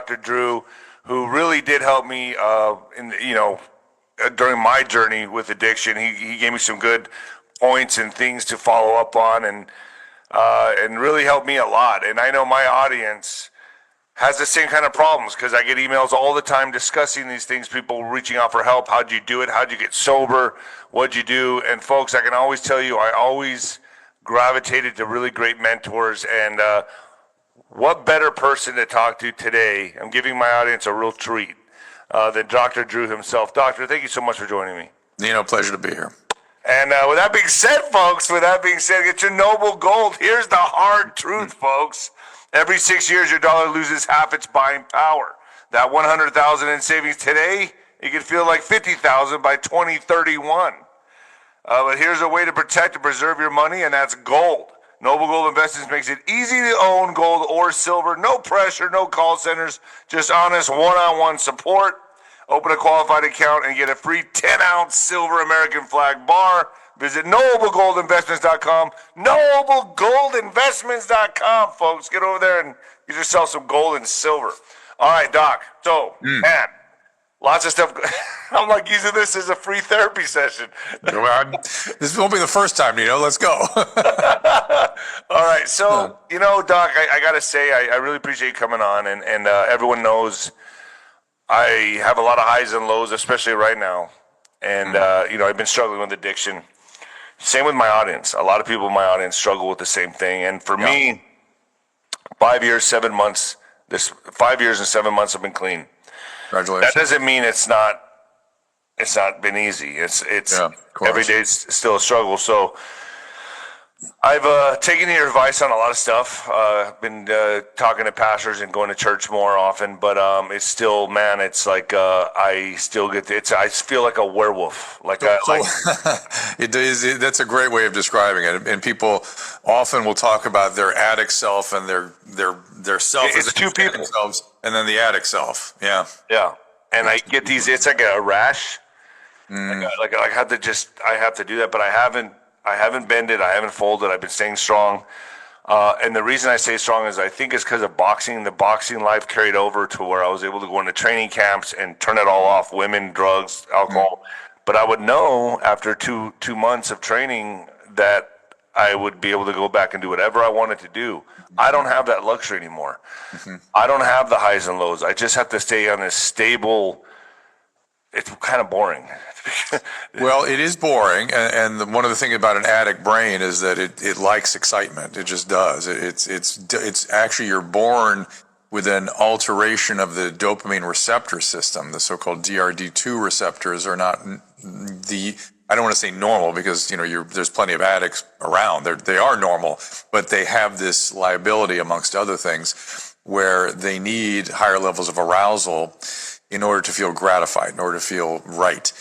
Dr. Drew, who really did help me, during my journey with addiction. He gave me some good points and things to follow up on, and really helped me a lot. And I know my audience has the same kind of problems because I get emails all the time discussing these things, people reaching out for help. How'd you do it? How'd you get sober? What'd you do? And folks, I can always tell you, I always gravitated to really great mentors. And what better person to talk to today? I'm giving my audience a real treat than Dr. Drew himself. Doctor, thank you so much for joining me. Nino, pleasure to be here. And with that being said, folks, get your noble gold. Here's the hard truth, folks. Every 6 years, your dollar loses half its buying power. That $100,000 in savings today, you can feel like $50,000 by 2031. But here's a way to protect and preserve your money, and that's gold. Noble Gold Investments makes it easy to own gold or silver. No pressure, no call centers, just honest one-on-one support. Open a qualified account and get a free 10-ounce silver American flag bar. Visit noblegoldinvestments.com. Noblegoldinvestments.com, folks. Get over there and get yourself some gold and silver. All right, Doc. So, man, lots of stuff. I'm like using this as a free therapy session. Well, this won't be the first time, Nino. Let's go. All right. So, Doc, I got to say, I really appreciate you coming on. And everyone knows I have a lot of highs and lows, especially right now. And, I've been struggling with addiction. Same with my audience. A lot of people in my audience struggle with the same thing. And for me, 5 years, 7 months, 5 years and 7 months I've been clean. Congratulations. That doesn't mean it's not been easy. It's every day it's still a struggle. So I've taken your advice on a lot of stuff. Been talking to pastors and going to church more often, but it's still, man, it's like I still get I feel like a werewolf. It is. That's a great way of describing it. And people often will talk about their addict self and their self. It's two people, themselves, and then the addict self. Yeah. Yeah. And I get these. It's like a rash. Like I have to do that, but I haven't bended. I haven't folded. I've been staying strong. And the reason I stay strong is I think it's because of boxing. The boxing life carried over to where I was able to go into training camps and turn it all off, women, drugs, alcohol. But I would know after two months of training that I would be able to go back and do whatever I wanted to do. I don't have that luxury anymore. I don't have the highs and lows. I just have to stay on this stable. It's kind of boring. Well, it is boring, and one of the things about an addict brain is that it likes excitement. It just does. It's actually, you're born with an alteration of the dopamine receptor system. The so-called DRD2 receptors are not I don't want to say normal because there's plenty of addicts around. They are normal, but they have this liability amongst other things where they need higher levels of arousal in order to feel gratified, in order to feel right.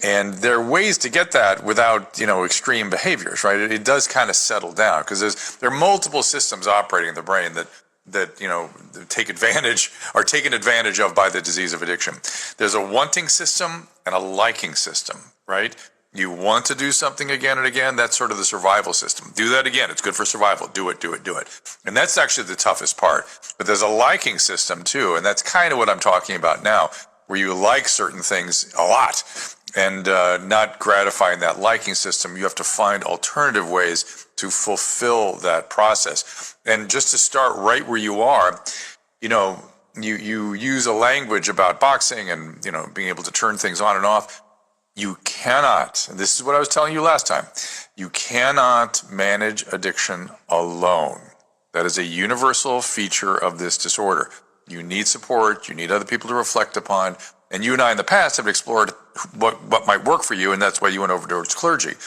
And there are ways to get that without, extreme behaviors, right? It does kind of settle down because there are multiple systems operating in the brain that are taken advantage of by the disease of addiction. There's a wanting system and a liking system, right? You want to do something again and again, that's sort of the survival system. Do that again, it's good for survival. Do it. And that's actually the toughest part. But there's a liking system too, and that's kind of what I'm talking about now, where you like certain things a lot and not gratifying that liking system. You have to find alternative ways to fulfill that process. And just to start right where you are, you use a language about boxing and, being able to turn things on and off. You cannot, and this is what I was telling you last time, you cannot manage addiction alone. That is a universal feature of this disorder. You need support, you need other people to reflect upon, and you and I in the past have explored what might work for you, and that's why you went over towards clergy.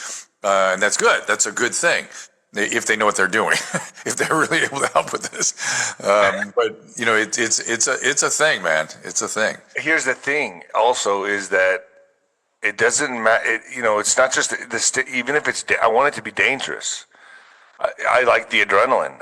And that's good, that's a good thing, if they know what they're doing, if they're really able to help with this. But, it's a thing, man, it's a thing. Here's the thing also is that it doesn't matter. It's not just even if I want it to be dangerous. I like the adrenaline.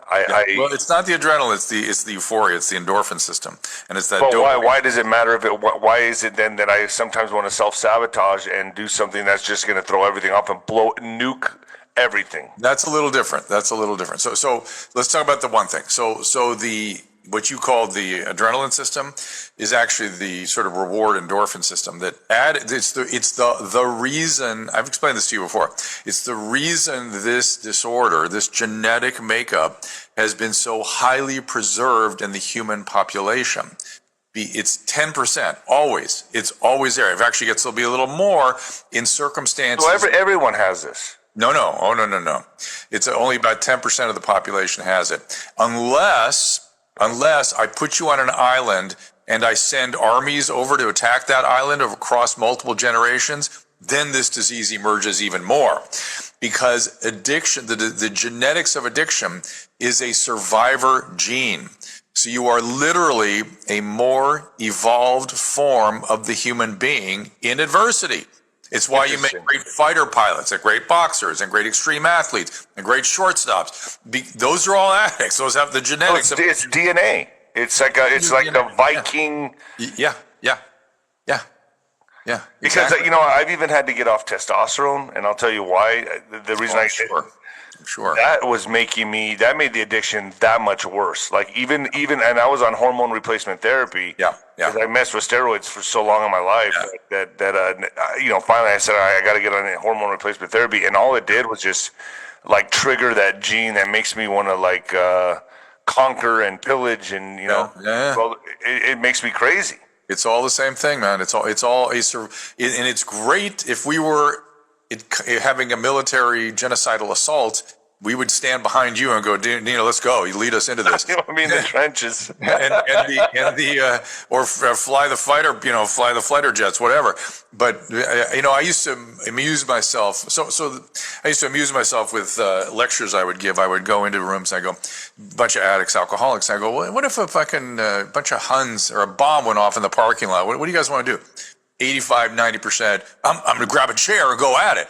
Well, it's not the adrenaline. It's the euphoria. It's the endorphin system, and it's that. Well, why does it matter why is it then that I sometimes want to self-sabotage and do something that's just going to throw everything up and nuke everything? That's a little different. So let's talk about the one thing. So what you call the adrenaline system is actually the sort of reward endorphin system that it's the reason, I've explained this to you before, it's the reason this disorder, this genetic makeup has been so highly preserved in the human population. It's 10%, always. It's always there. It actually gets to be a little more in circumstances. So everyone has this. No. Oh, no. It's only about 10% of the population has it. Unless I put you on an island and I send armies over to attack that island across multiple generations, then this disease emerges even more. Because addiction, the genetics of addiction is a survivor gene. So you are literally a more evolved form of the human being in adversity. It's why you make great fighter pilots and great boxers and great extreme athletes and great shortstops. Those are all addicts. Those have the genetics. It's DNA. It's like the Viking. Yeah. Because I've even had to get off testosterone, and I'll tell you why. The reason Sure. That made the addiction that much worse. Like even, and I was on hormone replacement therapy. Yeah. Because I messed with steroids for so long in my life that finally I said I got to get on hormone replacement therapy, and all it did was just like trigger that gene that makes me want to like conquer and pillage, and well, it makes me crazy. It's all the same thing, man. It's all and it's great if we were having a military genocidal assault. We would stand behind you and go, Nino, let's go. You lead us into this. The trenches, or fly the fighter jets, whatever. But I used to amuse myself. So I used to amuse myself with lectures I would give. I would go into rooms and I go, bunch of addicts, alcoholics. And I go, well, what if a fucking bunch of Huns or a bomb went off in the parking lot? What do you guys want to do? 85, 90%. I'm going to grab a chair and go at it.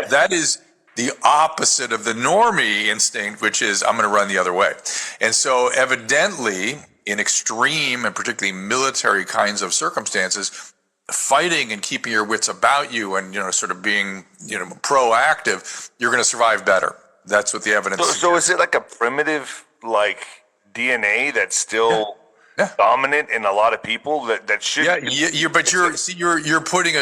That is the opposite of the normie instinct, which is I'm going to run the other way. And so evidently, in extreme and particularly military kinds of circumstances, fighting and keeping your wits about you and, sort of being, proactive, you're going to survive better. That's what the evidence is. So is it like a primitive, like DNA that's still dominant in a lot of people that should? But you're putting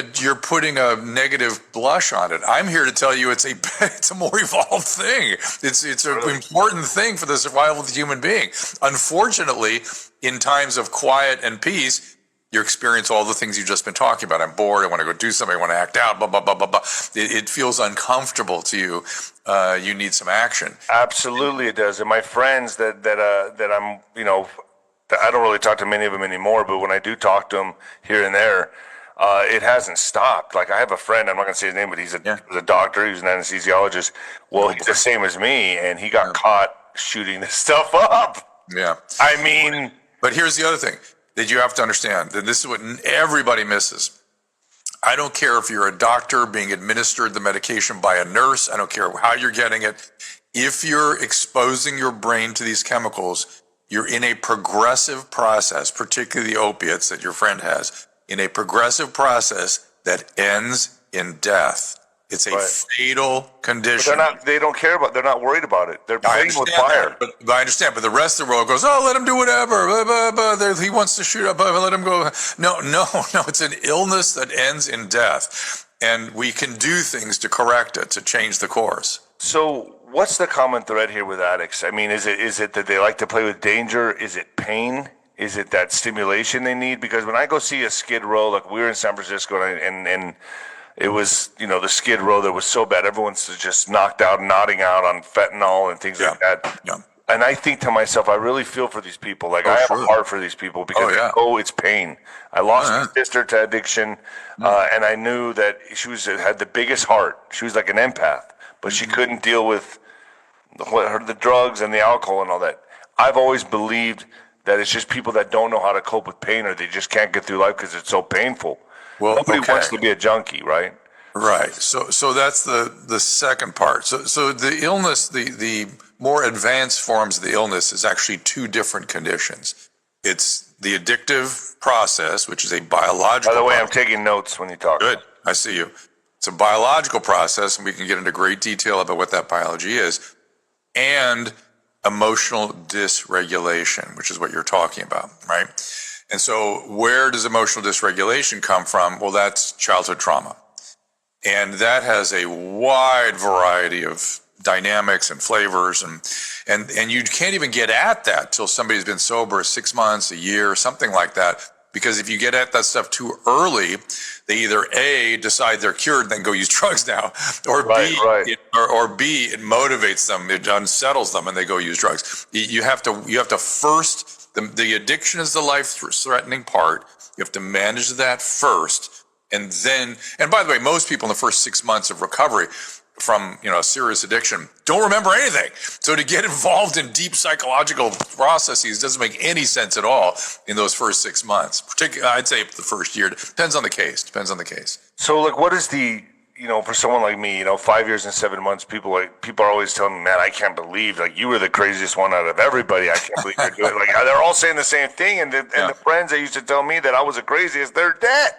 a negative blush on it. I'm here to tell you it's a more evolved thing. It's an important thing for the survival of the human being. Unfortunately, in times of quiet and peace, you experience all the things you've just been talking about. I'm bored. I want to go do something. I want to act out. Blah blah blah blah blah. It feels uncomfortable to you. You need some action. Absolutely, it does. And my friends that I'm I don't really talk to many of them anymore, but when I do talk to them here and there, it hasn't stopped. Like I have a friend, I'm not going to say his name, but he's a doctor, he's an anesthesiologist. Well, he's the same as me, and he got caught shooting this stuff up. Yeah. I mean. But here's the other thing that you have to understand, that this is what everybody misses. I don't care if you're a doctor being administered the medication by a nurse. I don't care how you're getting it. If you're exposing your brain to these chemicals, you're in a progressive process, particularly the opiates that your friend has, in a progressive process that ends in death. It's a fatal condition. But they're not worried about it. They're playing with fire. But I understand. But the rest of the world goes, let him do whatever. Blah, blah, blah. He wants to shoot up. Let him go. No. It's an illness that ends in death. And we can do things to correct it, to change the course. So what's the common thread here with addicts? I mean, is it that they like to play with danger? Is it pain? Is it that stimulation they need? Because when I go see a Skid Row, like we were in San Francisco and it was, the Skid Row that was so bad. Everyone's just nodding out on fentanyl and things like that. Yeah. And I think to myself, I really feel for these people. Like I have a heart for these people because it's pain. I lost my sister to addiction, and I knew that she had the biggest heart. She was like an empath, but she couldn't deal with the drugs and the alcohol and all that. I've always believed that it's just people that don't know how to cope with pain, or they just can't get through life because it's so painful. Well, nobody wants to be a junkie, right? Right. So that's the second part. So the illness, the more advanced forms of the illness is actually two different conditions. It's the addictive process, which is a biological. By the way, I'm taking notes when you talk. Good. I see you. It's a biological process, and we can get into great detail about what that biology is. And emotional dysregulation, which is what you're talking about, right? And so where does emotional dysregulation come from? Well, that's childhood trauma. And that has a wide variety of dynamics and flavors, and you can't even get at that till somebody's been sober 6 months, a year, something like that. Because if you get at that stuff too early, they either A, decide they're cured and then go use drugs now, or B, it motivates them, it unsettles them, and they go use drugs. You have to first, the addiction is the life-threatening part. You have to manage that first. And then, and by the way, most people in the first 6 months of recovery from, a serious addiction don't remember anything. So to get involved in deep psychological processes doesn't make any sense at all in those first 6 months. Particularly, I'd say the first year. Depends on the case. So like, what is the, for someone like me, 5 years and 7 months, people are always telling me, man, I can't believe, like, you were the craziest one out of everybody. I can't believe you're doing it. Like, they're all saying the same thing. And the friends that used to tell me that I was the craziest, they're dead.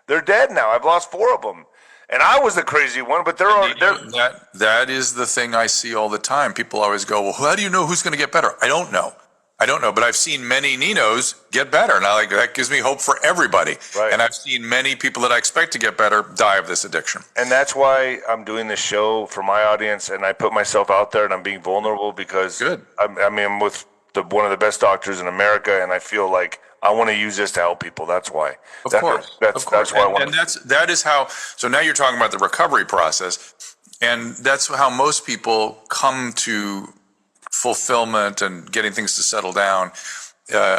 They're dead now. I've lost 4 of them. And I was the crazy one, but that is the thing I see all the time. People always go, well, how do you know who's going to get better? I don't know, but I've seen many Ninos get better, and that gives me hope for everybody. Right. And I've seen many people that I expect to get better die of this addiction. And that's why I'm doing this show for my audience, and I put myself out there, and I'm being vulnerable because I'm with one of the best doctors in America, and I feel like I want to use this to help people. That's why. Of course. That's why I want. And that is how. So now you're talking about the recovery process, and that's how most people come to fulfillment and getting things to settle down.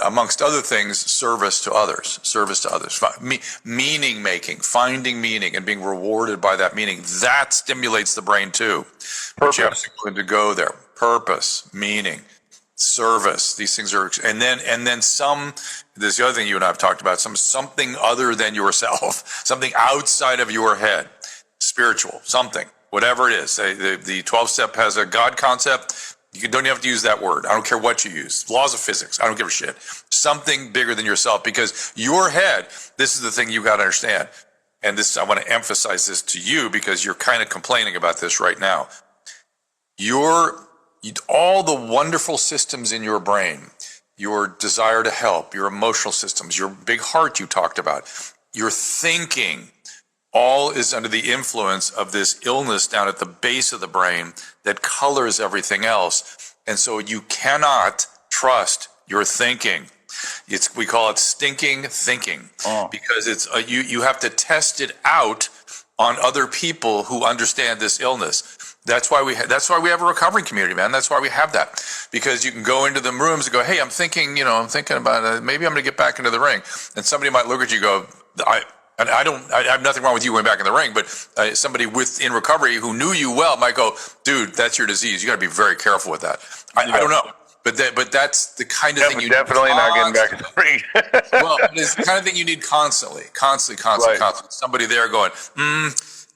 Amongst other things, service to others, meaning making, finding meaning, and being rewarded by that meaning. That stimulates the brain too. But you have to go there. Purpose, meaning, service. These things are, and then some. This is the other thing you and I have talked about. Something other than yourself, something outside of your head, spiritual, something, whatever it is. The 12-step has a God concept. You don't even have to use that word. I don't care what you use. Laws of physics. I don't give a shit. Something bigger than yourself, because your head. This is the thing you got to understand. And this, I want to emphasize this to you because you're kind of complaining about this right now. All the wonderful systems in your brain, your desire to help, your emotional systems, your big heart you talked about, your thinking, all is under the influence of this illness down at the base of the brain that colors everything else. And so you cannot trust your thinking. We call it stinking thinking, because it's you have to test it out on other people who understand this illness. That's why we have a recovery community, man. That's why we have that, because you can go into the rooms and go, hey, I'm thinking about maybe I'm going to get back into the ring, and somebody might look at you and go, I have nothing wrong with you going back in the ring, but somebody in recovery who knew you well might go, dude, that's your disease. You got to be very careful with that. I don't know. But that's the kind of thing you definitely not getting back in the ring. Well, it's the kind of thing you need constantly. Somebody there going,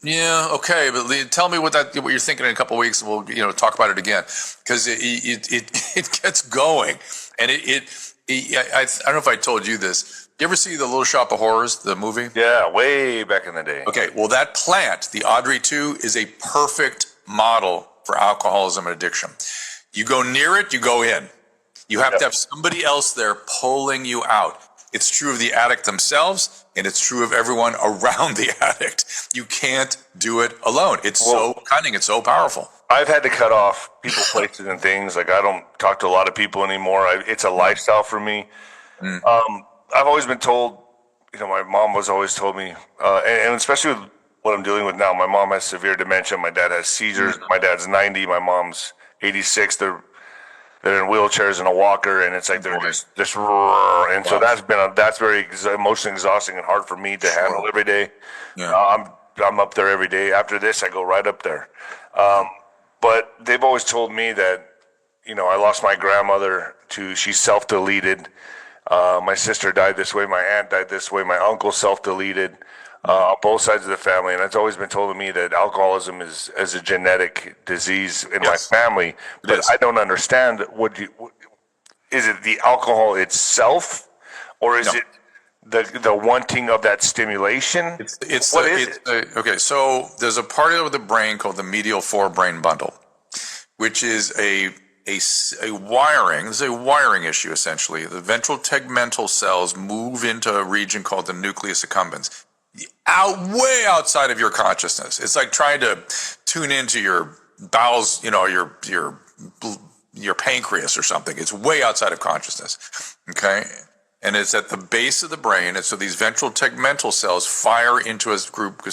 yeah, okay, but tell me what you're thinking in a couple of weeks, and we'll talk about it again, because it gets going, and I don't know if I told you this. You ever see the Little Shop of Horrors, the movie? Yeah, way back in the day. Okay, well, that plant, the Audrey 2, is a perfect model for alcoholism and addiction. You go near it, you go in. You have to have somebody else there pulling you out. It's true of the addict themselves, and it's true of everyone around the addict. You can't do it alone. It's so cunning. It's so powerful. I've had to cut off people, places, and things. Like, I don't talk to a lot of people anymore. It's a lifestyle for me. I've always been told, my mom was always told me, and especially with what I'm dealing with now, my mom has severe dementia. My dad has seizures. My dad's 90. My mom's 86. They're in wheelchairs and a walker, and it's like they're just and so that's very emotionally exhausting and hard for me to handle every day. I'm up there every day. After this, I go right up there. But they've always told me that I lost my grandmother she's self-deleted. My sister died this way. My aunt died this way. My uncle self-deleted. On both sides of the family, and it's always been told to me that alcoholism is a genetic disease in my family. But I don't understand. Is it the alcohol itself, or is it the wanting of that stimulation? Okay, so there's a part of the brain called the medial forebrain bundle, which is a wiring. This is a wiring issue, essentially. The ventral tegmental cells move into a region called the nucleus accumbens, way outside of your consciousness. It's like trying to tune into your bowels, your pancreas or something. It's way outside of consciousness. Okay. And it's at the base of the brain. And so these ventral tegmental cells fire into a group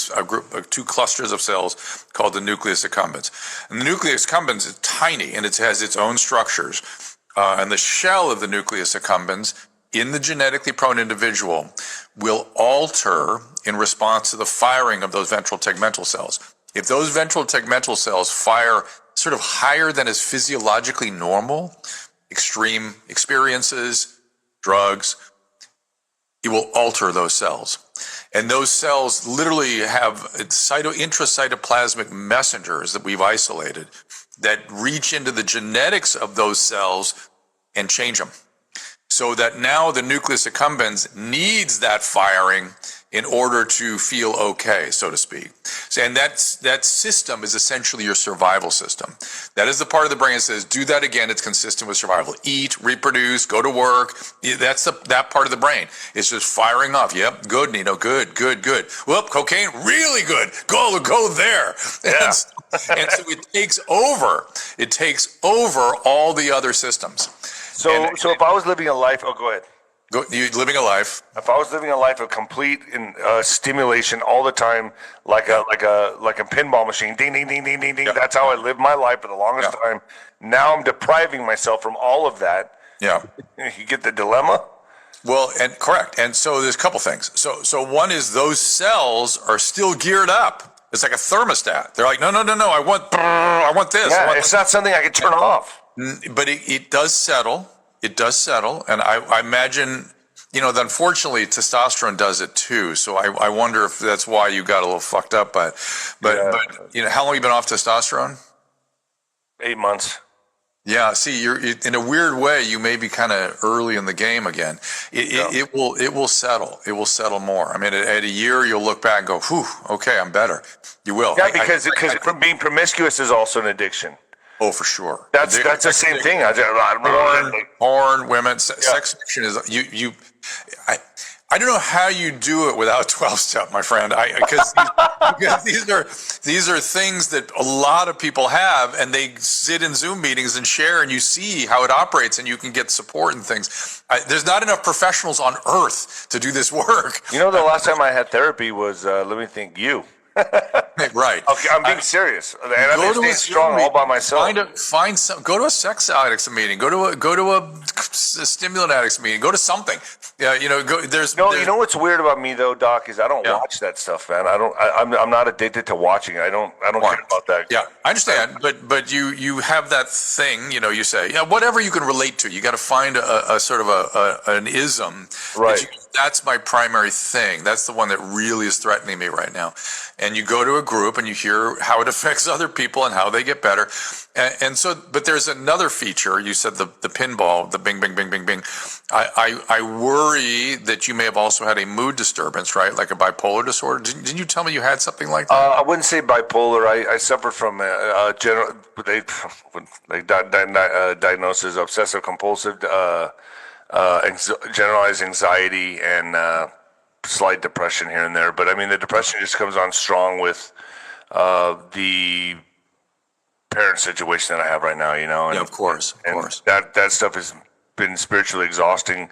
of two clusters of cells called the nucleus accumbens. And the nucleus accumbens is tiny, and it has its own structures. And the shell of the nucleus accumbens in the genetically prone individual will alter in response to the firing of those ventral tegmental cells. If those ventral tegmental cells fire sort of higher than is physiologically normal, extreme experiences, drugs, it will alter those cells. And those cells literally have intracytoplasmic messengers that we've isolated that reach into the genetics of those cells and change them. So that now the nucleus accumbens needs that firing in order to feel okay, so to speak. And that system is essentially your survival system. That is the part of the brain that says, do that again, it's consistent with survival. Eat, reproduce, go to work. That's that part of the brain. It's just firing off. Yep, good, Nino, good. Whoop, cocaine, really good. Go there. Yeah. And so it takes over all the other systems. So if I was living a life, go ahead. You living a life. If I was living a life of complete stimulation all the time, like a pinball machine, ding, ding, ding, ding, ding, ding. Yeah. That's how I lived my life for the longest time. Now I'm depriving myself from all of that. Yeah. You get the dilemma? Well, and correct. And so there's a couple things. So one is those cells are still geared up. It's like a thermostat. They're like, no. I want this. Yeah, it's not something I can turn off. But it does settle. It does settle. And I imagine, that unfortunately testosterone does it too. So I wonder if that's why you got a little fucked up. But how long have you been off testosterone? 8 months. Yeah. See, you're in a weird way. You may be kind of early in the game again. It will settle. It will settle more. I mean, at a year, you'll look back and go, "Whew, okay, I'm better." You will. Yeah, because being promiscuous is also an addiction. Oh, for sure. That's the same thing. Porn, women, sex addiction is you. I don't know how you do it without 12-step, my friend. Because these are things that a lot of people have, and they sit in Zoom meetings and share, and you see how it operates, and you can get support and things. There's not enough professionals on earth to do this work. The last time I had therapy was, let me think, you. Right. Okay, I'm being serious. And I've been staying strong all by myself. Find some. Go to a sex addicts meeting. Go to a stimulant addicts meeting. Go to something. Yeah, there's. No, you know what's weird about me though, Doc, is I don't watch that stuff, man. I'm not addicted to watching it. I don't care about that. Yeah, I understand, but you have that thing. You say, whatever you can relate to. You got to find a sort of an ism. Right. That's my primary thing. That's the one that really is threatening me right now. And you go to a group and you hear how it affects other people and how they get better. And so, but there's another feature. You said the pinball, the bing, bing, bing, bing, bing. I worry that you may have also had a mood disturbance, right? Like a bipolar disorder. Didn't you tell me you had something like that? I wouldn't say bipolar. I suffered from diagnosis of obsessive compulsive generalized anxiety and slight depression here and there. But I mean, the depression just comes on strong with the parent situation that I have right now, And, of course. That stuff has been spiritually exhausting,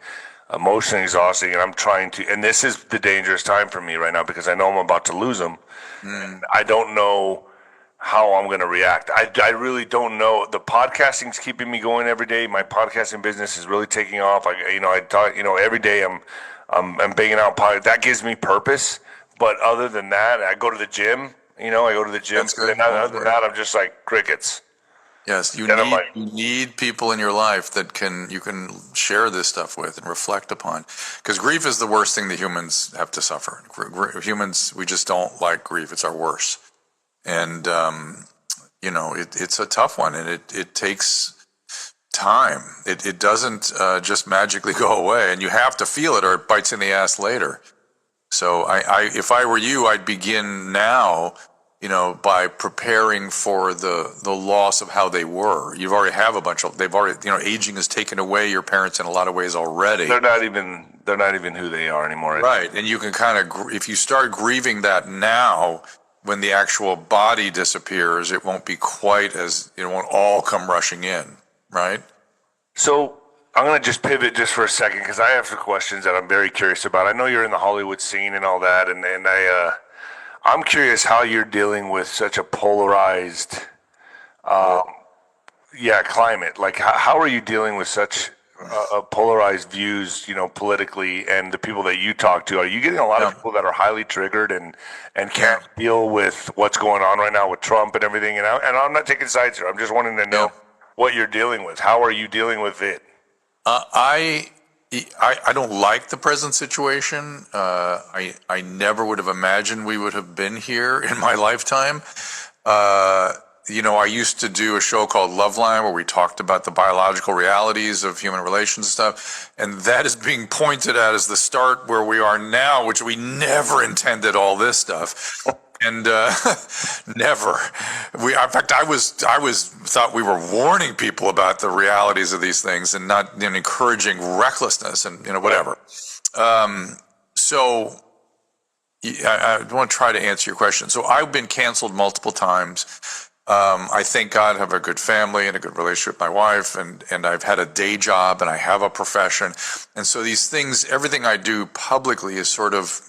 emotionally exhausting, and I'm trying to. And this is the dangerous time for me right now because I know I'm about to lose them. And I don't know how I'm going to react. I really don't know. The podcasting's keeping me going every day. My podcasting business is really taking off. I talk, every day I'm banging out podcast. That gives me purpose. But other than that, I go to the gym. I go to the gym. That's good. And other than that, I'm just like crickets. Yes, you need people in your life that you can share this stuff with and reflect upon. Because grief is the worst thing that humans have to suffer. Humans, we just don't like grief. It's our worst. And, it's a tough one, and it takes time. It doesn't just magically go away, and you have to feel it or it bites in the ass later. So if I were you, I'd begin now by preparing for the loss of how they were. You already have a bunch of, they've already, aging has taken away your parents in a lot of ways already. They're not even who they are anymore. Right. And you can kind of, if you start grieving that now, when the actual body disappears, it won't be quite as, it won't all come rushing in. Right. So I'm going to just pivot just for a second because I have some questions that I'm very curious about. I know you're in the Hollywood scene and all that, and I'm curious how you're dealing with such a polarized, climate. Like, how are you dealing with such polarized views, politically, and the people that you talk to? Are you getting a lot of people that are highly triggered and can't deal with what's going on right now with Trump and everything? And I'm not taking sides here. I'm just wanting to know what you're dealing with. How are you dealing with it? I don't like the present situation. I never would have imagined we would have been here in my lifetime. I used to do a show called Loveline where we talked about the biological realities of human relations and stuff. And that is being pointed at as the start where we are now, which we never intended all this stuff. And never. In fact, I thought we were warning people about the realities of these things and not encouraging recklessness and whatever. So I want to try to answer your question. So I've been canceled multiple times. I thank God I have a good family and a good relationship with my wife, and I've had a day job and I have a profession. And so these things, everything I do publicly is sort of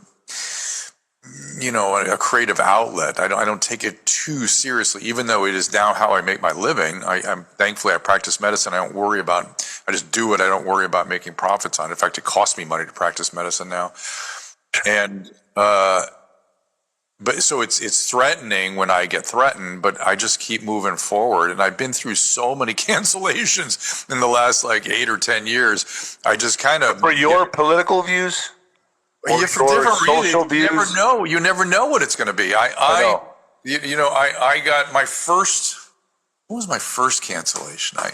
a creative outlet. I don't take it too seriously, even though it is now how I make my living. I'm thankfully I practice medicine. I just do it. I don't worry about making profits on it. In fact, it costs me money to practice medicine now. And but so it's threatening when I get threatened, but I just keep moving forward. And I've been through so many cancellations in the last 8 or 10 years. I just kind of for your political views. Yeah, for different social views. You never know what it's going to be. I got my first. What was my first cancellation? I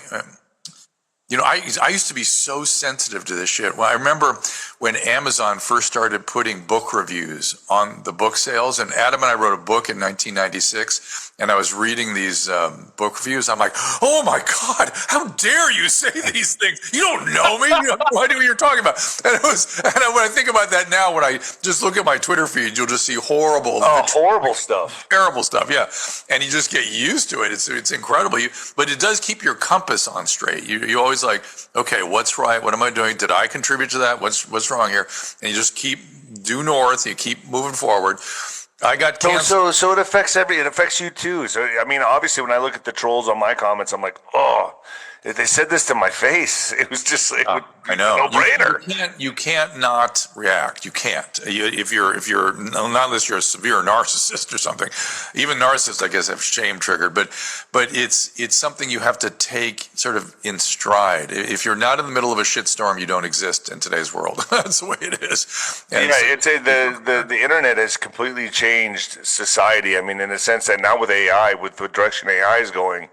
used to be so sensitive to this shit. Well, I remember when Amazon first started putting book reviews on the book sales, and Adam and I wrote a book in 1996, and I was reading these book reviews. I'm like, oh my God, how dare you say these things? You don't know me. You have no idea what you're talking about. And when I think about that now, when I just look at my Twitter feed, you'll just see horrible stuff. Terrible stuff, yeah. And you just get used to it. It's incredible. But it does keep your compass on straight. You always like, okay, what's right? What am I doing? Did I contribute to that? What's wrong here? And you just keep due north. You keep moving forward. I got canceled. So it affects you too. So I mean, obviously, when I look at the trolls on my comments, I'm like, oh, if they said this to my face, it was just I know, no-brainer. You can't not react. You can't. If you're not unless you're a severe narcissist or something. Even narcissists, I guess, have shame triggered. But it's something you have to take sort of in stride. If you're not in the middle of a shitstorm, you don't exist in today's world. That's the way it is. And the internet has completely changed society. I mean, in the sense that now with AI, with the direction AI is going.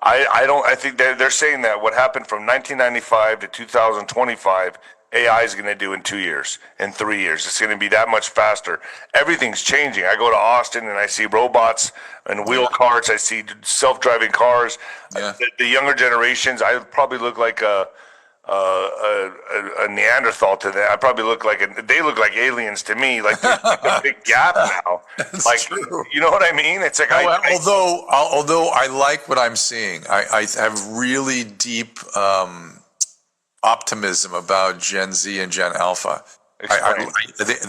I think they're saying that what happened from 1995 to 2025, AI is going to do in 2 years, in 3 years. It's going to be that much faster. Everything's changing. I go to Austin and I see robots and wheel carts. I see self-driving cars. Yeah. The younger generations, I probably look like a Neanderthal to them. I probably they look like aliens to me. Like there's a big gap now. That's true. You know what I mean? It's like although I like what I'm seeing, I have really deep optimism about Gen Z and Gen Alpha.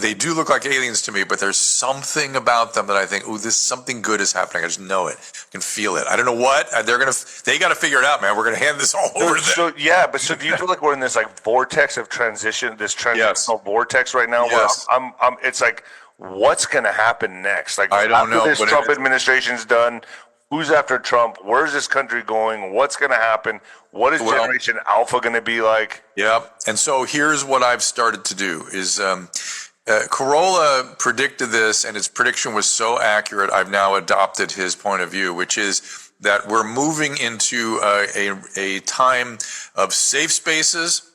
They do look like aliens to me, but there's something about them that I think, something good is happening. I just know it. I can feel it. I don't know what. They got to figure it out, man. We're going to hand this all over to them. So do you feel like we're in this vortex of transition, this transitional vortex right now? Yes. Where it's like, what's going to happen next? Like, I don't know. This Trump administration's done. Who's after Trump? Where's this country going? What's going to happen? What is Generation Alpha going to be like? Yeah. And so here's what I've started to do is Corolla predicted this, and his prediction was so accurate, I've now adopted his point of view, which is that we're moving into a time of safe spaces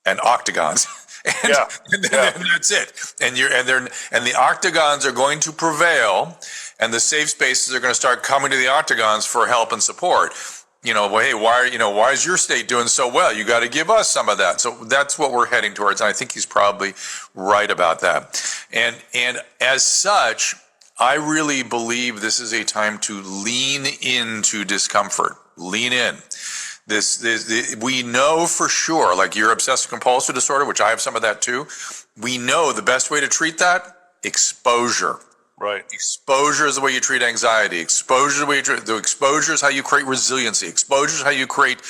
and octagons. And that's it. And the octagons are going to prevail. And the safe spaces are going to start coming to the octagons for help and support. Well, hey, why is your state doing so well? You got to give us some of that. So that's what we're heading towards. And I think he's probably right about that. And as such, I really believe this is a time to lean into discomfort. Lean in. We know for sure, like your obsessive compulsive disorder, which I have some of that too. We know the best way to treat that, exposure. Right. Exposure is the way you treat anxiety. Exposure is the way you treat. The exposure is how you create resiliency. Exposure is how you create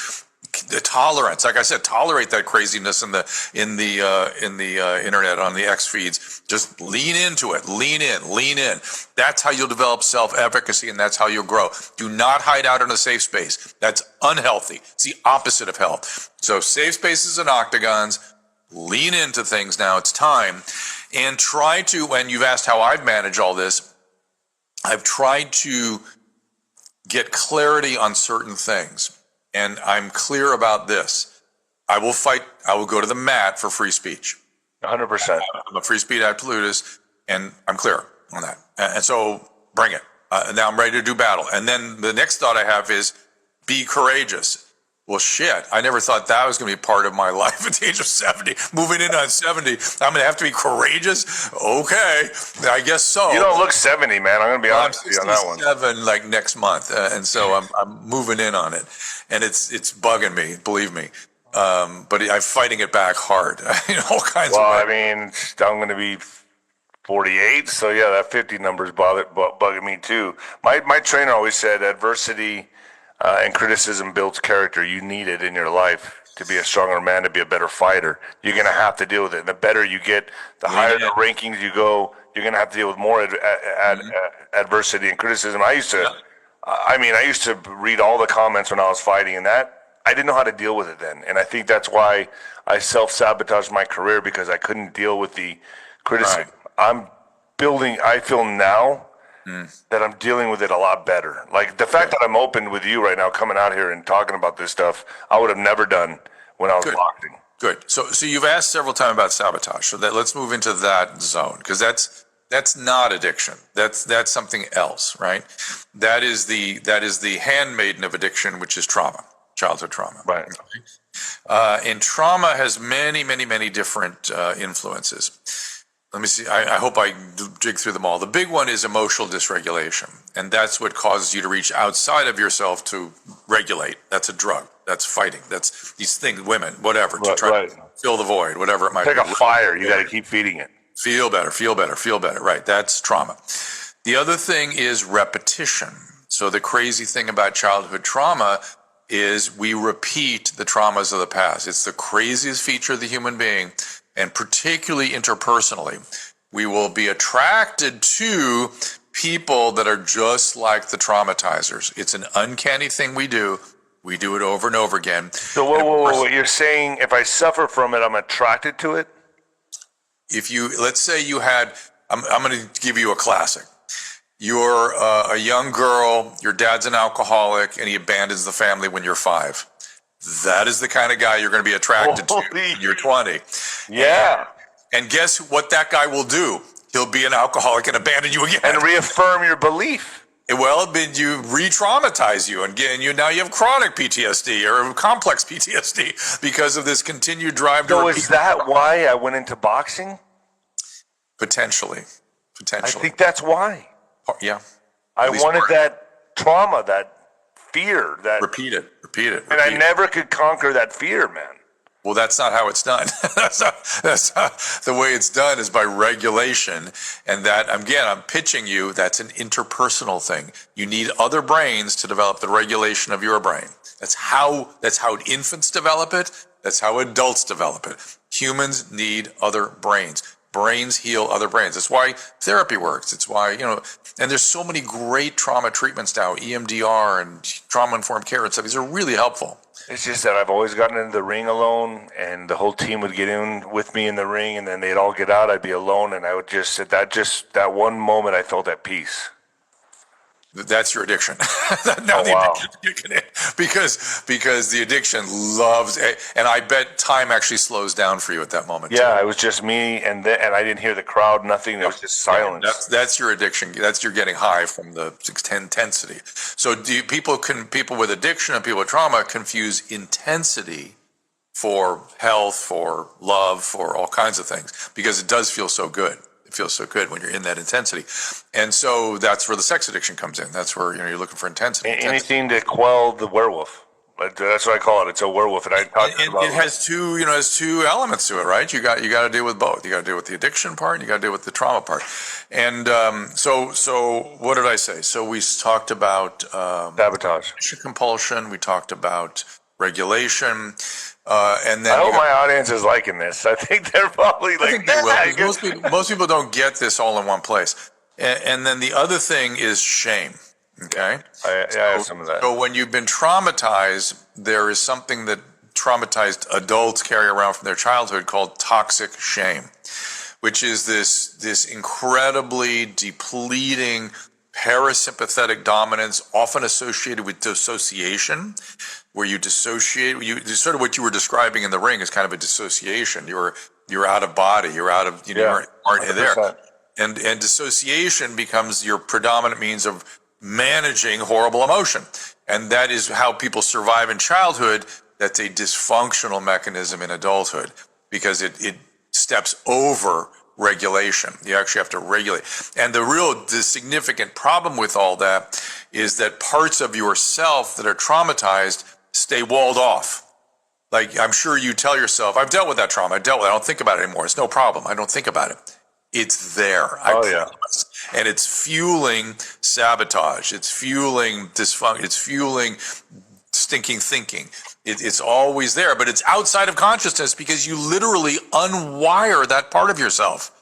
the tolerance. Like I said, tolerate that craziness in the internet on the X feeds. Just lean into it. Lean in. That's how you'll develop self-efficacy, and that's how you'll grow. Do not hide out in a safe space. That's unhealthy. It's the opposite of health. So safe spaces and octagons. Lean into things now. It's time. And try to, and you've asked how I've managed all this, I've tried to get clarity on certain things. And I'm clear about this. I will go to the mat for free speech. 100%. I'm a free speech absolutist, and I'm clear on that. And so bring it. Now I'm ready to do battle. And then the next thought I have is be courageous. Well, shit, I never thought that was going to be part of my life at the age of 70. Moving in on 70, I'm going to have to be courageous? Okay, I guess so. You don't look 70, man. I'm going to be honest with you on that one. I'm 67 like next month, and so I'm moving in on it. And it's bugging me, believe me. But I'm fighting it back hard in all kinds of ways. Well, I mean, I'm going to be 48, so yeah, that 50 number's bugging me too. My trainer always said adversity and criticism builds character. You need it in your life to be a stronger man, to be a better fighter. You're going to have to deal with it. And the better you get, the higher the rankings you go, you're going to have to deal with more adversity and criticism. I used to read all the comments when I was fighting, and that I didn't know how to deal with it then. And I think that's why I self-sabotaged my career, because I couldn't deal with the criticism. Right. I feel now that I'm dealing with it a lot better. Like the fact that I'm open with you right now, coming out here and talking about this stuff, I would have never done when I was boxing. Good. So you've asked several times about sabotage. So let's move into that zone, because that's not addiction. That's something else, right? That is the handmaiden of addiction, which is trauma, childhood trauma. Right. And trauma has many, many, many different influences. Let me see. I hope I dig through them all. The big one is emotional dysregulation, and that's what causes you to reach outside of yourself to regulate. That's a drug. That's fighting. That's these things, women, whatever, to try to fill the void, whatever it might be. Like a fire. You got to keep feeding it. Feel better. Right. That's trauma. The other thing is repetition. So the crazy thing about childhood trauma is we repeat the traumas of the past. It's the craziest feature of the human being. And particularly interpersonally, we will be attracted to people that are just like the traumatizers. It's an uncanny thing we do. We do it over and over again. So whoa, you're saying if I suffer from it, I'm attracted to it? Let's say you had, I'm going to give you a classic. You're a young girl, your dad's an alcoholic, and he abandons the family when you're 5. That is the kind of guy you're going to be attracted to when you're 20. Yeah. And guess what that guy will do? He'll be an alcoholic and abandon you again. And reaffirm your belief. Well, you re-traumatize you, and now you have chronic PTSD or complex PTSD because of this continued drive to So is that why I went into boxing? Potentially. I think that's why. Yeah. I wanted that trauma, that fear, that repeat it. And I never could conquer that fear, man. Well, that's not how it's done. that's not the way it's done is by regulation. And that, again, I'm pitching you, that's an interpersonal thing. You need other brains to develop the regulation of your brain. That's how infants develop it. That's how adults develop it. Humans need other brains. Brains heal other brains. That's why therapy works. It's why, and there's so many great trauma treatments now, EMDR and trauma-informed care and stuff. These are really helpful. It's just that I've always gotten into the ring alone, and the whole team would get in with me in the ring, and then they'd all get out. I'd be alone, and I would just, at that one moment, I felt at peace. That's your addiction. Now Oh, the wow. addiction's kicking in because the addiction loves, and I bet time actually slows down for you at that moment too. Yeah, it was just me, and I didn't hear the crowd, nothing. It was just Yeah, silence. that's your addiction. That's you're getting high from the intensity. So people with addiction and people with trauma confuse intensity for health, for love, for all kinds of things because it does feel so good. It feels so good when you're in that intensity, and so that's where the sex addiction comes in. That's where you're looking for intensity. Anything to quell the werewolf. But that's what I call it. It's a werewolf, and I talked about It has two elements to it, right? You got to deal with both. You got to deal with the addiction part, and you got to deal with the trauma part. And so what did I say? So we talked about sabotage. compulsion. We talked about regulation, and then I hope my audience is liking this. I think they're probably like, I think they will, 'cause most people don't get this all in one place. And then the other thing is shame. Okay. I have some of that. So when you've been traumatized, there is something that traumatized adults carry around from their childhood called toxic shame, which is this incredibly depleting parasympathetic dominance, often associated with dissociation, where you dissociate. Sort of what you were describing in the ring is kind of a dissociation. You're out of body. You're out of you aren't there. 100%. And dissociation becomes your predominant means of managing horrible emotion. And that is how people survive in childhood. That's a dysfunctional mechanism in adulthood because it steps over regulation. You actually have to regulate. And the significant problem with all that is that parts of yourself that are traumatized stay walled off. Like, I'm sure you tell yourself, I've dealt with that trauma. I don't think about it anymore. It's no problem. I don't think about it. It's there. I promise. And it's fueling sabotage. It's fueling dysfunction. It's fueling stinking thinking. It's always there, but it's outside of consciousness because you literally unwire that part of yourself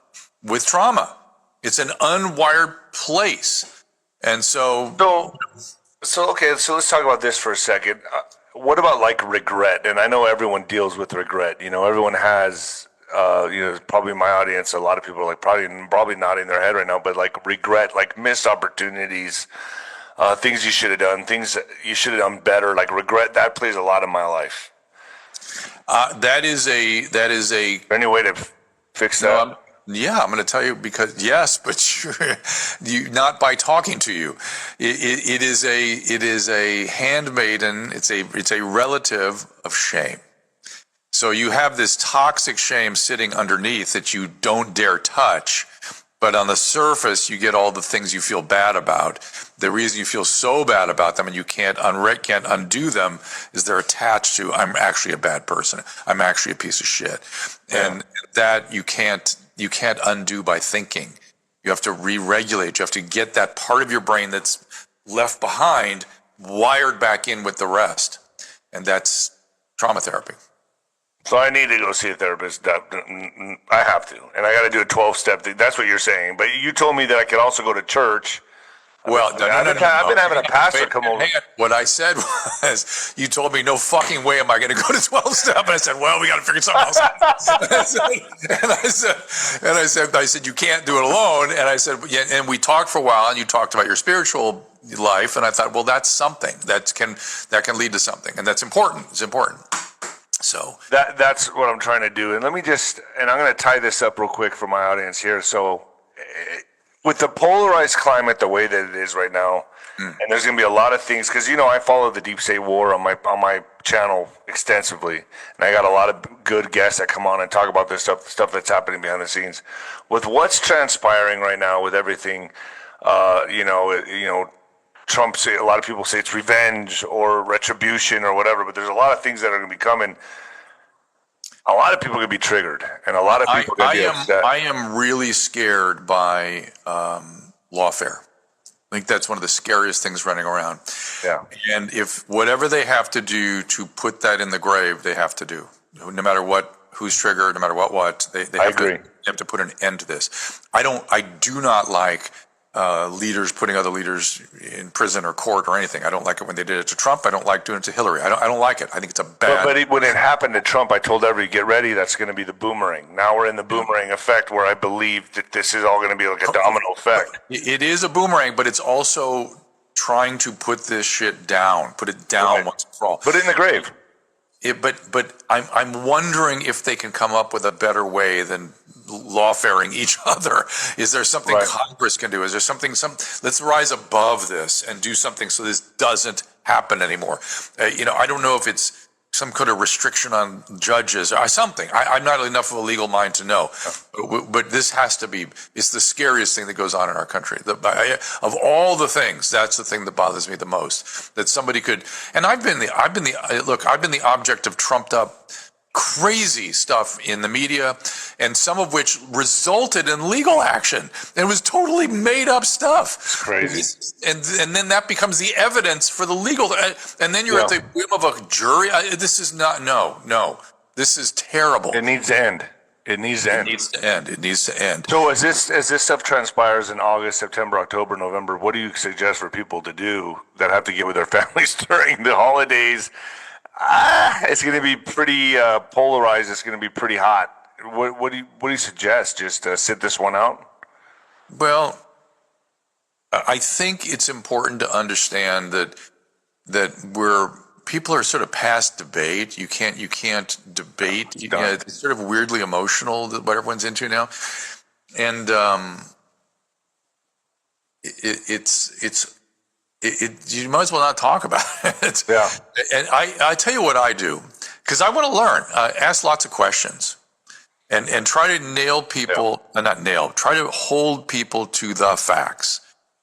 with trauma. It's an unwired place. And so okay, so let's talk about this for a second. What about like regret? And I know everyone deals with regret. Everyone has, probably my audience, a lot of people are like probably nodding their head right now, but like regret, like missed opportunities, things you should have done, things you should have done better. Like regret, that plays a lot in my life. That is a. Is there any way to fix that? Yeah, I'm going to tell you because yes, but you not by talking to you. It is a handmaiden. It's a relative of shame. So you have this toxic shame sitting underneath that you don't dare touch, but on the surface you get all the things you feel bad about. The reason you feel so bad about them and you can't undo them is they're attached to I'm actually a bad person. I'm actually a piece of shit, and that you can't undo by thinking. You have to re-regulate. You have to get that part of your brain that's left behind wired back in with the rest, and that's trauma therapy. So I need to go see a therapist. I have to, and I got to do a 12-step thing. That's what you're saying. But you told me that I could also go to church. Well, I've been having a pastor come over. What I said was, you told me, no fucking way am I going to go to 12-step. And I said, well, we got to figure something else out. I said, you can't do it alone. And I said, yeah, and we talked for a while, and you talked about your spiritual life. And I thought, well, that's something that can lead to something. And that's important. It's important. So that's what I'm trying to do. And I'm going to tie this up real quick for my audience here. So with the polarized climate the way that it is right now, and there's going to be a lot of things, because I follow the deep state war on my channel extensively, and I got a lot of good guests that come on and talk about this stuff that's happening behind the scenes. With what's transpiring right now, with everything, Trump say, a lot of people say it's revenge or retribution or whatever, but there's a lot of things that are going to be coming. A lot of people are going to be triggered, and a lot of people are going to be upset. I am really scared by lawfare. I think that's one of the scariest things running around. Yeah. And if whatever they have to do to put that in the grave, they have to do. No matter who's triggered, no matter what, they have to put an end to this. I do not like leaders putting other leaders in prison or court or anything. I don't like it when they did it to Trump. I don't like doing it to Hillary. I don't like it. I think it's a bad. But when it happened to Trump, I told everybody, get ready. That's going to be the boomerang. Now we're in the boomerang effect, where I believe that this is all going to be like a domino effect. It is a boomerang, but it's also trying to put this shit down, put it down once and for all. Put it in the grave. But I'm wondering if they can come up with a better way than lawfaring each other. Is there something Congress can do? Is there something, let's rise above this and do something so this doesn't happen anymore. I don't know if it's some kind of restriction on judges or something. I'm not enough of a legal mind to know, but this has to be, it's the scariest thing that goes on in our country. Of all the things, that's the thing that bothers me the most, that somebody could, and I've been the object of trumped up crazy stuff in the media, and some of which resulted in legal action. It was totally made up stuff. It's crazy. And then that becomes the evidence for the legal, and then you're at the whim of a jury. This is not, no, this is terrible. It needs to end. It needs to end. It needs to end. So as this stuff transpires in August, September, October, November, what do you suggest for people to do that have to get with their families during the holidays? It's going to be pretty polarized. It's going to be pretty hot. What do you suggest? Just sit this one out? Well, I think it's important to understand that people are sort of past debate. You can't debate. It's sort of weirdly emotional, what everyone's into now, and you might as well not talk about it. Yeah. And I tell you what I do, because I want to learn. Ask lots of questions, and try to nail people. Try to hold people to the facts.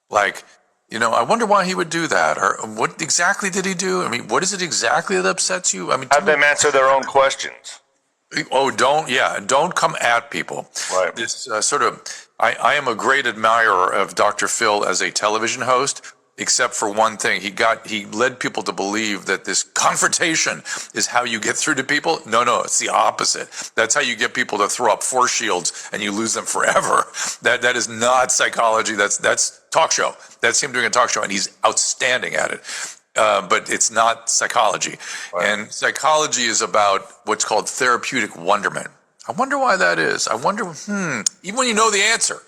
Like, I wonder why he would do that, or what exactly did he do? I mean, what is it exactly that upsets you? I mean, have them answer their own questions. Oh, don't come at people. Right. This I am a great admirer of Dr. Phil as a television host. Except for one thing, he led people to believe that this confrontation is how you get through to people. No, it's the opposite. That's how you get people to throw up force shields and you lose them forever. That is not psychology. That's talk show. That's him doing a talk show, and he's outstanding at it. But it's not psychology. Right. And psychology is about what's called therapeutic wonderment. I wonder why that is. I wonder, even when you know the answer.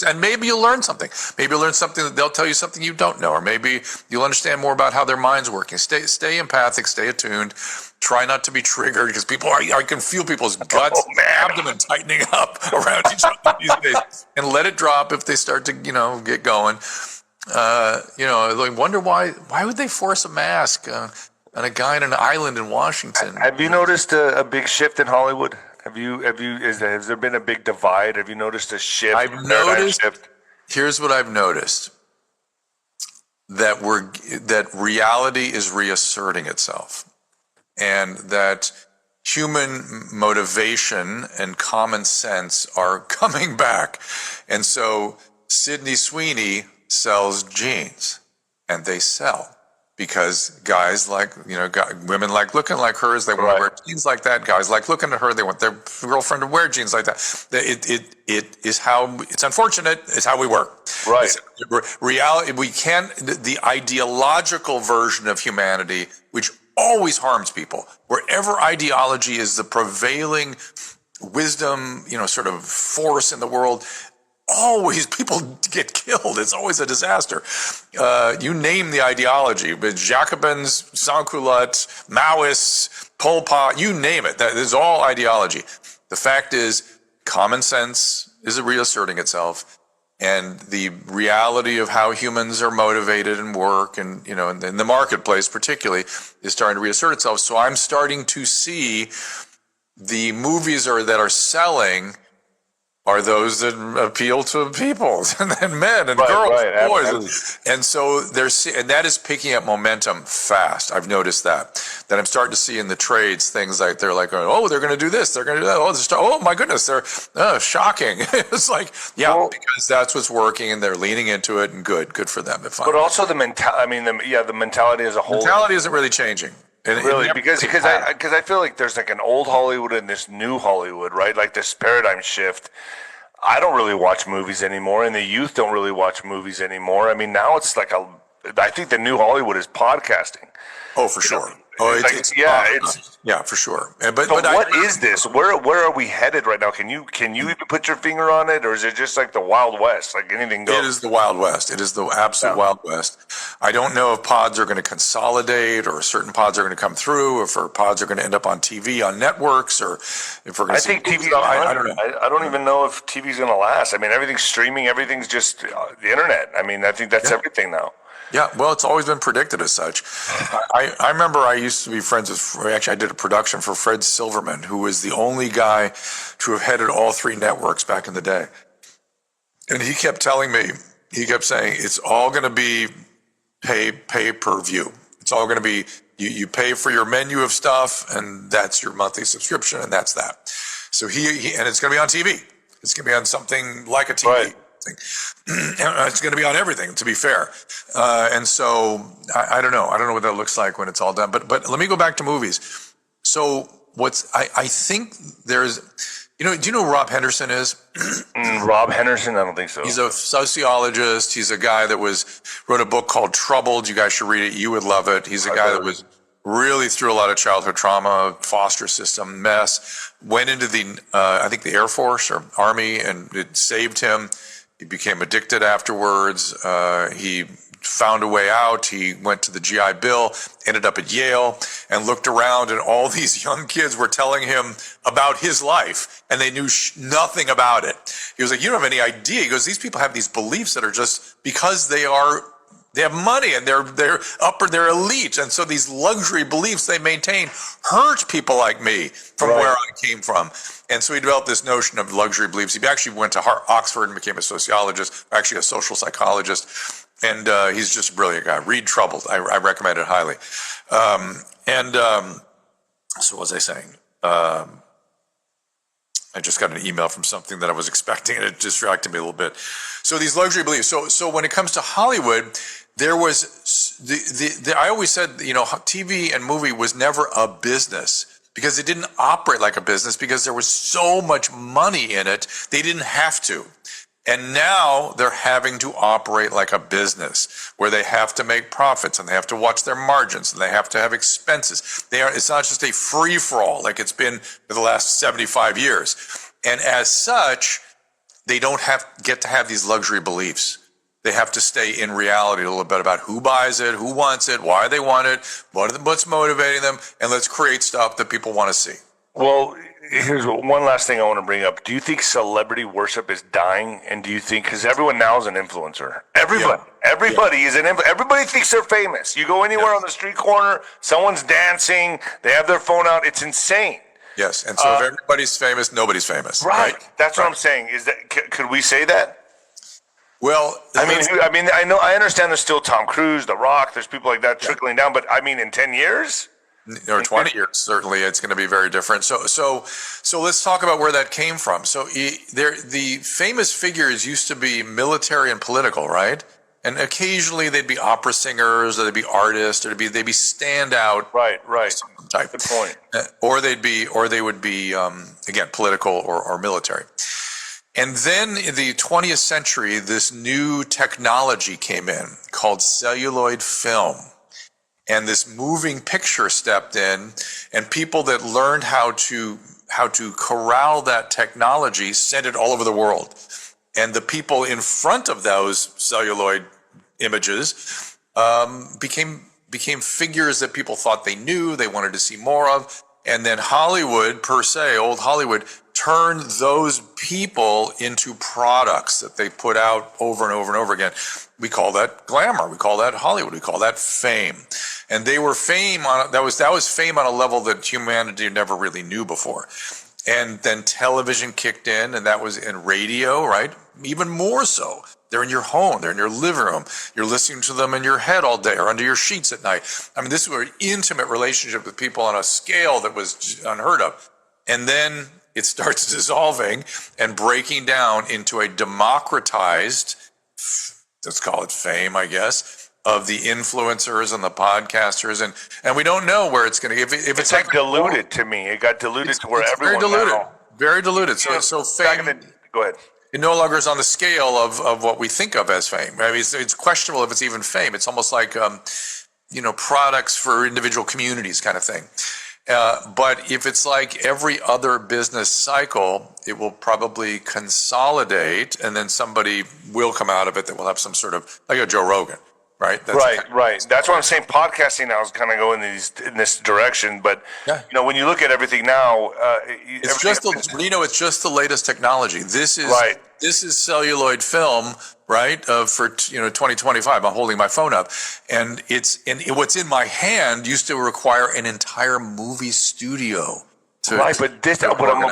And maybe you'll learn something. Maybe you'll learn something that they'll tell you something you don't know, or maybe you'll understand more about how their mind's working. Stay empathic, stay attuned. Try not to be triggered, because I can feel people's guts, abdomen tightening up around each other these days. And let it drop if they start to, get going. I wonder why would they force a mask on a guy on an island in Washington? Have you noticed a big shift in Hollywood? Has there been a big divide? Have you noticed a shift? Here's what I've noticed. That reality is reasserting itself, and that human motivation and common sense are coming back. And so Sydney Sweeney sells jeans, and they sell. Because guys like, women like looking like hers, they want to wear jeans like that. Guys like looking at her, they want their girlfriend to wear jeans like that. It is how, it's unfortunate, it's how we work. Right. Reality, the ideological version of humanity, which always harms people, wherever ideology is the prevailing wisdom, sort of force in the world, always people get killed. It's always a disaster. You name the ideology, but Jacobins, sans-culottes, Maoists, Pol Pot, you name it. That is all ideology. The fact is, common sense is reasserting itself, and the reality of how humans are motivated and work, and in the marketplace particularly, is starting to reassert itself. So I'm starting to see the movies that are selling are those that appeal to people and men and girls and boys. Absolutely. And so and that is picking up momentum fast. I've noticed that I'm starting to see in the trades things like they're like, oh, they're going to do this, they're going to do that. Oh my goodness, they're shocking. It's like, because that's what's working, and they're leaning into it, and good for them. But also the mentality as a whole. Mentality isn't really changing. Because I feel like there's like an old Hollywood and this new Hollywood, right? Like this paradigm shift. I don't really watch movies anymore, and the youth don't really watch movies anymore. I mean, now it's like I think the new Hollywood is podcasting. Oh, for sure. Oh, Yeah, it's. yeah, for sure. So what is this? Where are we headed right now? Can you even put your finger on it, or is it just like the Wild West, like anything goes? It is the Wild West. It is the absolute Wild West. I don't know if pods are going to consolidate, or certain pods are going to come through, if pods are going to end up on TV, on networks, or if we're going to. I think TV. I don't know. I don't even know if TV's going to last. I mean, everything's streaming. Everything's just the internet. I mean, I think that's everything now. Yeah, well, it's always been predicted as such. I remember I used to be friends with, actually I did a production for Fred Silverman, who was the only guy to have headed all three networks back in the day. And he kept telling me, he kept saying, it's all going to be pay per view. It's all going to be, you pay for your menu of stuff, and that's your monthly subscription, and that's that. So and it's going to be on TV. It's going to be on something like a TV. Right. It's going to be on everything, to be fair. And so I don't know. I don't know what that looks like when it's all done. But let me go back to movies. So I think there's, do you know who Rob Henderson is? Rob Henderson? I don't think so. He's a sociologist. He's a guy that wrote a book called Troubled. You guys should read it. You would love it. He's a guy that was really through a lot of childhood trauma, foster system mess, went into I think the Air Force or Army, and it saved him. He became addicted afterwards. He found a way out. He went to the GI Bill, ended up at Yale, and looked around, and all these young kids were telling him about his life, and they knew nothing about it. He was like, you don't have any idea. He goes, these people have these beliefs that are just because they have money and they're elite. And so these luxury beliefs they maintain hurt people like me from where I came from. And so he developed this notion of luxury beliefs. He actually went to Oxford and became a sociologist, actually a social psychologist. And he's just a brilliant guy. Read Troubled. I recommend it highly. So what was I saying? I just got an email from something that I was expecting, and it distracted me a little bit. So these luxury beliefs. So when it comes to Hollywood, there was I always said, TV and movie was never a business because it didn't operate like a business because there was so much money in it. They didn't have to. And now they're having to operate like a business where they have to make profits and they have to watch their margins and they have to have expenses. It's not just a free-for-all like it's been for the last 75 years. And as such, they don't get to have these luxury beliefs. They have to stay in reality a little bit about who buys it, who wants it, why they want it, what's motivating them, and let's create stuff that people want to see. Well, here's one last thing I want to bring up. Do you think celebrity worship is dying? And do you think, because everyone now is an influencer. Everybody is an influencer. Everybody thinks they're famous. You go anywhere on the street corner, someone's dancing, they have their phone out. It's insane. Yes, and so if everybody's famous, nobody's famous. Right. That's what I'm saying. Is that could we say that? Well, I understand there's still Tom Cruise, The Rock, there's people like that trickling down, but I mean, in 10 years? Or 20 years, certainly it's going to be very different. So let's talk about where that came from. So the famous figures used to be military and political, right? And occasionally they'd be opera singers, or they'd be artists, or they'd be standout. Right. Type. Good point. Or they would be again political or military. And then in the 20th century, this new technology came in called celluloid film. And this moving picture stepped in, and people that learned how to corral that technology sent it all over the world. And the people in front of those celluloid images became figures that people thought they knew, they wanted to see more of. And then Hollywood, per se, old Hollywood, turned those people into products that they put out over and over and over again. We call that glamour. We call that Hollywood. We call that fame. And they were that was fame on a level that humanity never really knew before. And then television kicked in, and that was in radio, right? Even more so. They're in your home. They're in your living room. You're listening to them in your head all day or under your sheets at night. I mean, this was an intimate relationship with people on a scale that was unheard of. And then it starts dissolving and breaking down into a democratized, let's call it fame, I guess, of the influencers and the podcasters. And we don't know where it's going to, if it's like diluted to me. It got diluted to where everyone very diluted. Now. Very diluted. So fame. Go ahead. It no longer is on the scale of what we think of as fame. I mean, it's questionable if it's even fame. It's almost like products for individual communities kind of thing. But if it's like every other business cycle, it will probably consolidate, and then somebody will come out of it that will have some sort of, like a Joe Rogan, right? Right. That's what I'm saying. Podcasting now is kind of going in this direction. But Yeah. when you look at everything now, It's just it's just the latest technology. This is Right. This is celluloid film, right? For 2025. I'm holding my phone up, and what's in my hand used to require an entire movie studio. Right, but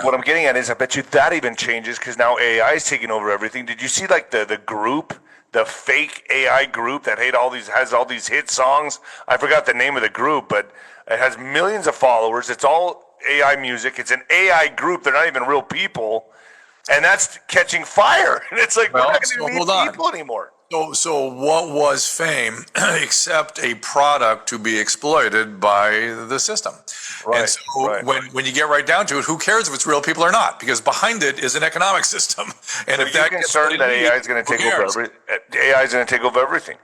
what I'm getting at is, I bet you that even changes because now AI is taking over everything. Did you see like the group, the fake AI group that has all these hit songs? I forgot the name of the group, but it has millions of followers. It's all AI music. It's an AI group. They're not even real people, and that's catching fire. And it's like, we're not going to need people anymore. So what was fame except a product to be exploited by the system? Right, and so when you get right down to it, who cares if it's real people or not? Because behind it is an economic system. And if you're concerned that AI is going to take over AI is going to take over everything.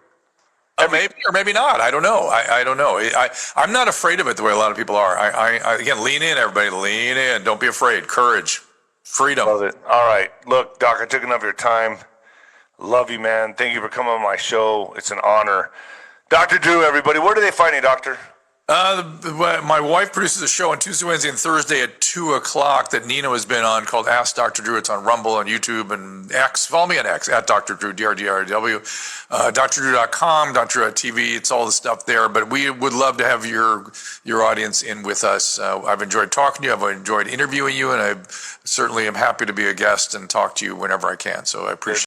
Maybe or maybe not. I don't know. I don't know. I'm not afraid of it the way a lot of people are. Again, lean in, everybody. Lean in. Don't be afraid. Courage. Freedom. Love it. All right. Look, Doc, I took enough of your time. Love you, man. Thank you for coming on my show. It's an honor. Dr. Drew, everybody. Where do they find you, Doctor? My wife produces a show on Tuesday, Wednesday, and Thursday at 2:00 that Nino has been on called Ask Dr. Drew. It's on Rumble, on YouTube, and X. Follow me on X, at Dr. Drew, DRDRW. DrDrew.com, DrDrew.tv. It's all the stuff there. But we would love to have your audience in with us. I've enjoyed talking to you. I've enjoyed interviewing you, and I certainly am happy to be a guest and talk to you whenever I can. So I appreciate it.